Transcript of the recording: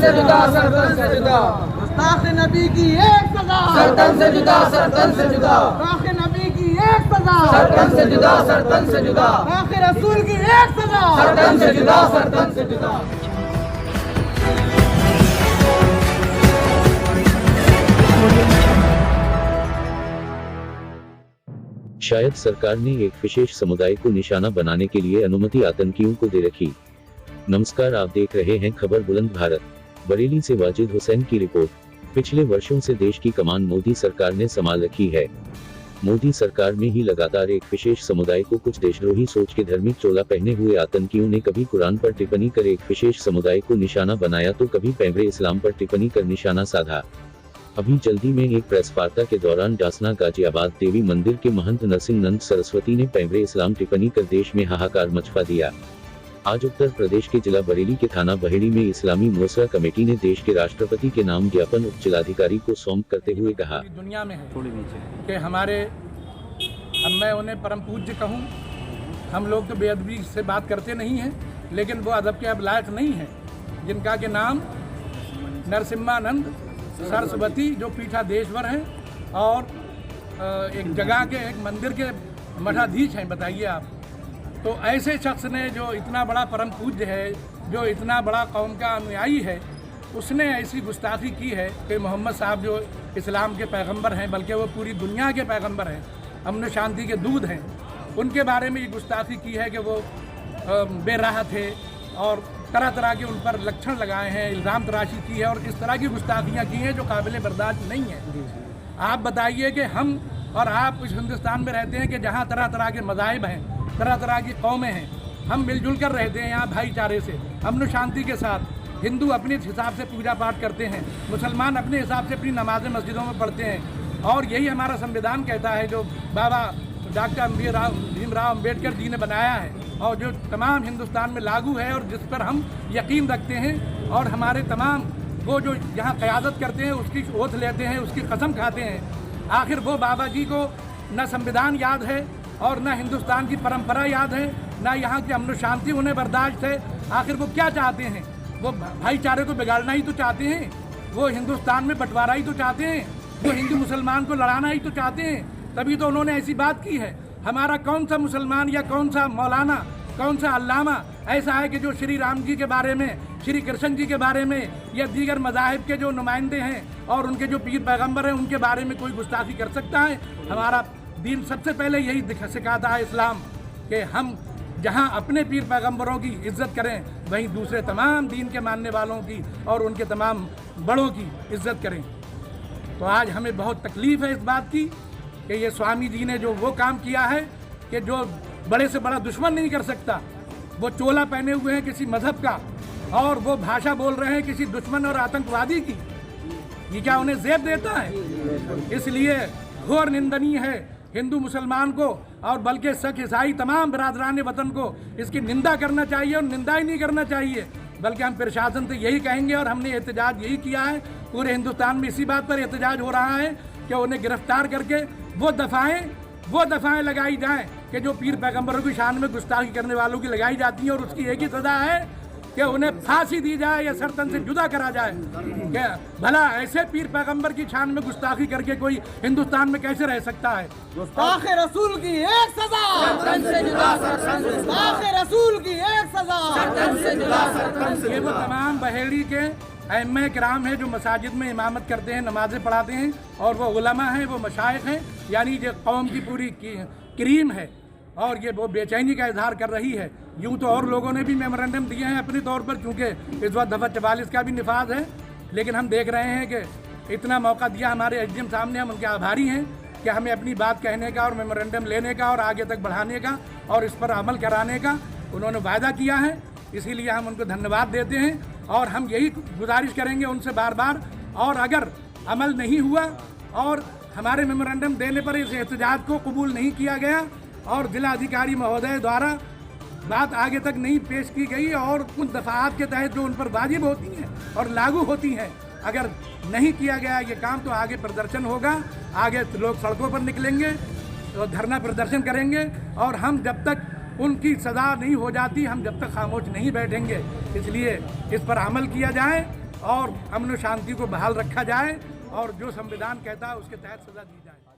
से जुदा, सरतन से जुदा। गुस्ताख नबी की एक सजा, सरतन से जुदा, सरतन से जुदा। गुस्ताख नबी की एक सजा, सरतन से जुदा, सरतन से जुदा। गुस्ताख रसूल की एक सजा, सरतन से जुदा, सरतन से जुदा। शायद सरकार ने एक विशेष समुदाय को निशाना बनाने के लिए अनुमति आतंकियों को दे रखी। नमस्कार, आप देख रहे हैं खबर बुलंद भारत। बरेली से वाजिद हुसैन की रिपोर्ट। पिछले वर्षों से देश की कमान मोदी सरकार ने संभाल रखी है। मोदी सरकार में ही लगातार एक विशेष समुदाय को कुछ देशद्रोही सोच के धार्मिक चोला पहने हुए आतंकियों ने कभी कुरान पर टिप्पणी कर एक विशेष समुदाय को निशाना बनाया तो कभी पैगंबरे इस्लाम पर टिप्पणी कर निशाना साधा। अभी जल्दी में एक प्रेस वार्ता के दौरान डासना गाजियाबाद देवी मंदिर के महंत नरसिंह नंद सरस्वती ने पैगंबरे इस्लाम टिप्पणी कर देश में हाहाकार मचवा दिया। आज उत्तर प्रदेश के जिला बरेली के थाना बहेड़ी में इस्लामी मोसरा कमेटी ने देश के राष्ट्रपति के नाम ज्ञापन उप जिलाधिकारी को सौंप करते हुए कहा, दुनिया में है कि हमारे, अब मैं उन्हें परम पूज्य कहूँ, हम लोग तो बेअदबी से बात करते नहीं हैं, लेकिन वो अदब के अब लायक नहीं है, जिनका के नाम नरसिम्हानंद सरस्वती जो पीठाधीश्वर हैं और एक जगह के एक मंदिर के मठाधीश हैं। बताइए आप, तो ऐसे शख्स ने जो इतना बड़ा परम पूज्य है, जो इतना बड़ा कौम का अनुयायी है, उसने ऐसी गुस्ताखी की है कि मोहम्मद साहब जो इस्लाम के पैगंबर हैं, बल्कि वो पूरी दुनिया के पैगंबर हैं, अमन शांति के दूत हैं, उनके बारे में ये गुस्ताखी की है कि वो बेराह थे और तरह तरह के उन पर लक्षण लगाए हैं, इल्ज़ाम तराशी की है और इस तरह की गुस्ताखियाँ की हैं जो काबिल बर्दाश्त नहीं है। आप बताइए कि हम और आप इस हिंदुस्तान में रहते हैं कि जहाँ तरह तरह के मज़ाहिब हैं, तरह तरह की कौमें हैं, हम मिलजुल कर रहते हैं यहाँ भाईचारे से, अमन शांति के साथ। हिंदू अपने हिसाब से पूजा पाठ करते हैं, मुसलमान अपने हिसाब से अपनी नमाज़ें मस्जिदों में पढ़ते हैं और यही हमारा संविधान कहता है, जो बाबा डॉक्टर भीमराव अम्बेडकर जी ने बनाया है और जो तमाम हिंदुस्तान में लागू है और जिस पर हम यकीन रखते हैं और हमारे तमाम वो जो यहाँ क़यादत करते हैं उसकी ओथ लेते हैं, उसकी कसम खाते हैं। आखिर वो बाबा जी को न संविधान याद है और न हिंदुस्तान की परंपरा याद है, न यहाँ की अमन शांति उन्हें बर्दाश्त है। आखिर वो क्या चाहते हैं? वो भाईचारे को बिगाड़ना ही तो चाहते हैं, वो हिंदुस्तान में बंटवारा ही तो चाहते हैं, वो हिंदू मुसलमान को लड़ाना ही तो चाहते हैं। तभी तो उन्होंने ऐसी बात की है। हमारा कौन सा मुसलमान या कौन सा मौलाना, कौन सा अल्लामा ऐसा है कि जो श्री राम जी के बारे में, श्री कृष्ण जी के बारे में या दीगर मज़ाहिब के जो नुमाइंदे हैं और उनके जो पीर पैगंबर हैं उनके बारे में कोई गुस्ताखी कर सकता है? हमारा दीन सबसे पहले यही सिखाता है इस्लाम कि हम जहां अपने पीर पैगंबरों की इज्जत करें, वहीं दूसरे तमाम दीन के मानने वालों की और उनके तमाम बड़ों की इज्जत करें। तो आज हमें बहुत तकलीफ़ है इस बात की कि ये स्वामी जी ने जो वो काम किया है कि जो बड़े से बड़ा दुश्मन नहीं कर सकता, वो चोला पहने हुए हैं किसी मजहब का और वो भाषा बोल रहे हैं किसी दुश्मन और आतंकवादी की। ये क्या उन्हें ज़ेब देता है? इसलिए घोर निंदनीय है हिंदू मुसलमान को और बल्कि सिख ईसाई तमाम बिरादरान वतन को इसकी निंदा करना चाहिए और निंदा ही नहीं करना चाहिए, बल्कि हम प्रशासन से यही कहेंगे और हमने एहतजाज यही किया है। पूरे हिंदुस्तान में इसी बात पर एहतजाज हो रहा है कि उन्हें गिरफ्तार करके वो दफ़ाएं लगाई जाएं कि जो पीर पैगंबरों की शान में गुस्ताखी करने वालों की लगाई जाती हैं और उसकी एक ही सज़ा है कि उन्हें फांसी दी जाए या सरतन से जुदा करा जाए। क्या भला ऐसे पीर पैगंबर की शान में गुस्ताखी करके कोई हिंदुस्तान में कैसे रह सकता है? गुस्ताख रसूल की एक सजा, सरतन से जुदा, सरतन से जुदा। गुस्ताख रसूल की एक सजा, सरतन से जुदा, सरतन से ये वो जुदा। तमाम बहेड़ी के अइम्मा किराम हैं जो मसाजिद में इमामत करते हैं, नमाजें पढ़ाते हैं और वो उलमा हैं, वो मशाइख हैं, यानी जो कौम की पूरी क्रीम है और ये वो बेचैनी का इजहार कर रही है। यूँ तो और लोगों ने भी मेमोरेंडम दिए हैं अपने तौर पर, चूँकि इस वक्त दफ़ा 44 का भी निफाज है, लेकिन हम देख रहे हैं कि इतना मौका दिया हमारे एसडीएम साहब ने, हम उनके आभारी हैं कि हमें अपनी बात कहने का और मेमोरेंडम लेने का और आगे तक बढ़ाने का और इस पर अमल कराने का उन्होंने वायदा किया है। इसीलिए हम उनको धन्यवाद देते हैं और हम यही गुजारिश करेंगे उनसे बार बार, और अगर अमल नहीं हुआ और हमारे मेमोरेंडम देने पर इस एहतजाज को कबूल नहीं किया गया और जिलाधिकारी महोदय द्वारा बात आगे तक नहीं पेश की गई और उन दफ़ात के तहत जो उन पर वाजिब होती हैं और लागू होती हैं, अगर नहीं किया गया ये काम, तो आगे प्रदर्शन होगा, आगे लोग सड़कों पर निकलेंगे, तो धरना प्रदर्शन करेंगे और हम जब तक उनकी सज़ा नहीं हो जाती, हम जब तक खामोश नहीं बैठेंगे। इसलिए इस पर अमल किया जाए और अमन शांति को बहाल रखा जाए और जो संविधान कहता है उसके तहत सजा दी जाए।